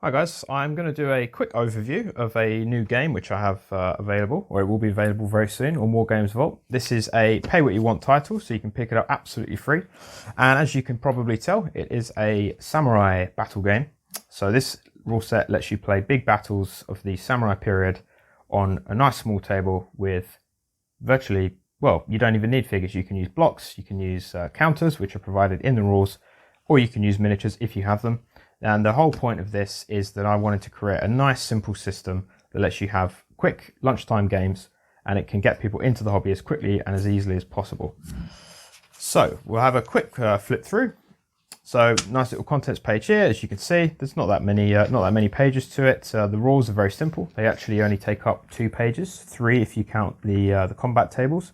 Hi guys, I'm going to do a quick overview of a new game which I have available, or it will be available very soon on Wargame's Vault. This is a pay what you want title, so you can pick it up absolutely free. And as you can probably tell, it is a samurai battle game. So this rule set lets you play big battles of the samurai period on a nice small table with virtually, well, you don't even need figures. You can use blocks, you can use counters, which are provided in the rules, or you can use miniatures if you have them. And the whole point of this is that I wanted to create a nice simple system that lets you have quick lunchtime games, and it can get people into the hobby as quickly and as easily as possible. So we'll have a quick flip through. So nice little contents page here. As you can see, there's not that many pages to it. The rules are very simple. They actually only take up 2 pages, 3 if you count the combat tables.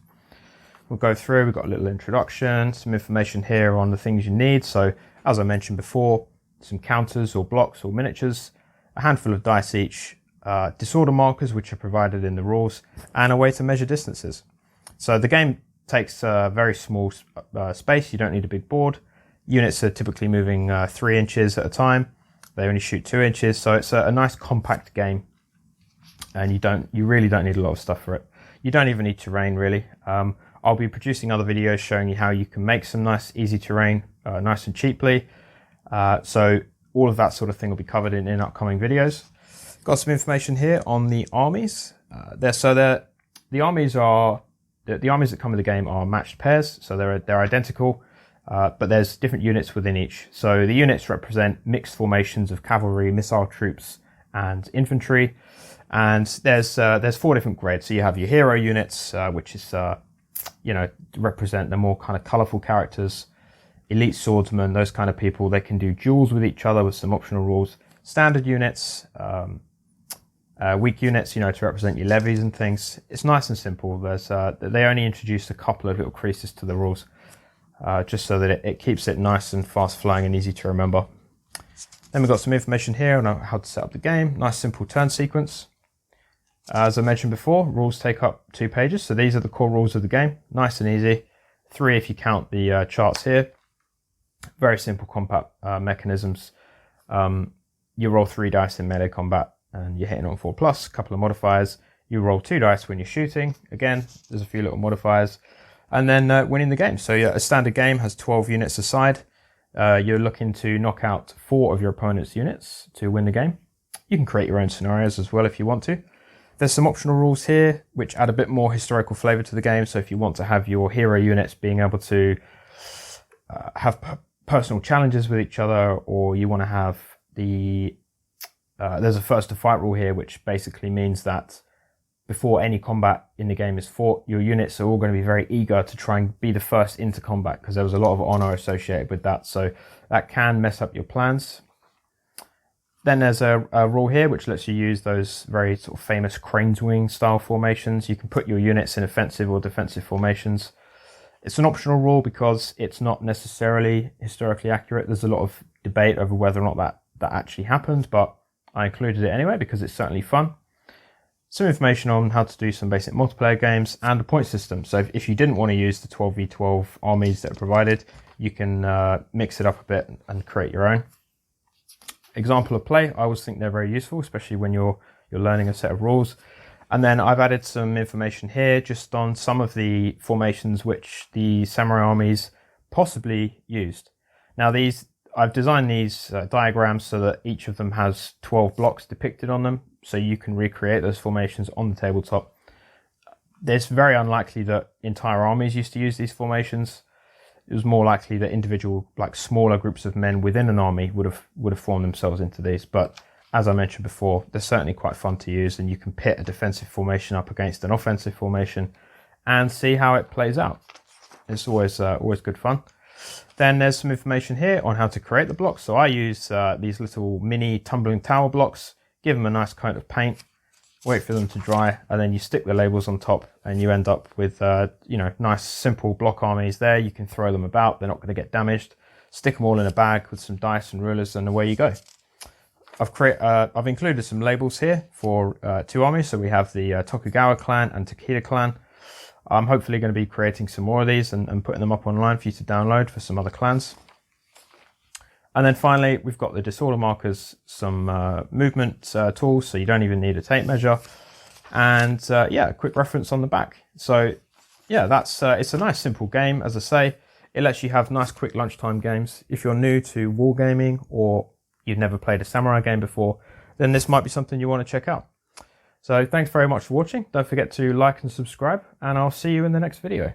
We'll go through. We've got a little introduction, some information here on the things you need. So as I mentioned before, some counters or blocks or miniatures, a handful of dice each, disorder markers which are provided in the rules, and a way to measure distances. So the game takes a very small space. You don't need a big board. Units are typically moving 3 inches at a time. They only shoot 2 inches, so it's a nice compact game, and you really don't need a lot of stuff for it. You don't even need terrain really. I'll be producing other videos showing you how you can make some nice easy terrain nice and cheaply. So all of that sort of thing will be covered in upcoming videos. Got some information here on the armies. The armies that come with the game are matched pairs, so they're identical, but there's different units within each. So the units represent mixed formations of cavalry, missile troops, and infantry. And there's 4 different grades. So you have your hero units, which is represent the more kind of colourful characters. Elite swordsmen, those kind of people, they can do duels with each other with some optional rules. Standard units, weak units, to represent your levies and things. It's nice and simple. They only introduced a couple of little creases to the rules, just so that it keeps it nice and fast flowing and easy to remember. Then we've got some information here on how to set up the game. Nice simple turn sequence. As I mentioned before, rules take up 2 pages, so these are the core rules of the game. Nice and easy. 3 if you count the charts here. Very simple combat mechanisms. You roll 3 dice in melee combat and you're hitting on 4+, a couple of modifiers. You roll 2 dice when you're shooting. Again, there's a few little modifiers. And then winning the game. So a standard game has 12 units aside. You're looking to knock out 4 of your opponent's units to win the game. You can create your own scenarios as well if you want to. There's some optional rules here which add a bit more historical flavour to the game. So if you want to have your hero units being able to have personal challenges with each other, or you want to have there's a first to fight rule here, which basically means that before any combat in the game is fought, your units are all going to be very eager to try and be the first into combat, because there was a lot of honor associated with that, so that can mess up your plans. Then there's a rule here which lets you use those very sort of famous crane's wing style formations. You can put your units in offensive or defensive formations. It's an optional rule because it's not necessarily historically accurate. There's a lot of debate over whether or not that actually happened, but I included it anyway because it's certainly fun. Some information on how to do some basic multiplayer games and a point system. So if you didn't want to use the 12v12 armies that are provided, you can mix it up a bit and create your own. Example of play, I always think they're very useful, especially when you're learning a set of rules. And then I've added some information here just on some of the formations which the samurai armies possibly used. Now I've designed these diagrams so that each of them has 12 blocks depicted on them, so you can recreate those formations on the tabletop. It's very unlikely that entire armies used to use these formations. It was more likely that individual, like smaller groups of men within an army would have formed themselves into these, but as I mentioned before, they're certainly quite fun to use, and you can pit a defensive formation up against an offensive formation and see how it plays out. It's always good fun. Then there's some information here on how to create the blocks. So I use these little mini tumbling tower blocks, give them a nice coat of paint, wait for them to dry, and then you stick the labels on top and you end up with nice simple block armies there. You can throw them about, they're not going to get damaged. Stick them all in a bag with some dice and rulers and away you go. I've included some labels here for 2 armies. So we have the Tokugawa clan and Takeda clan. I'm hopefully going to be creating some more of these and putting them up online for you to download for some other clans. And then finally, we've got the disorder markers, some movement tools, so you don't even need a tape measure. And yeah, a quick reference on the back. So yeah, that's it's a nice simple game. As I say, it lets you have nice quick lunchtime games. If you're new to wargaming or you've never played a samurai game before, then this might be something you want to check out. So thanks very much for watching. Don't forget to like and subscribe, and I'll see you in the next video.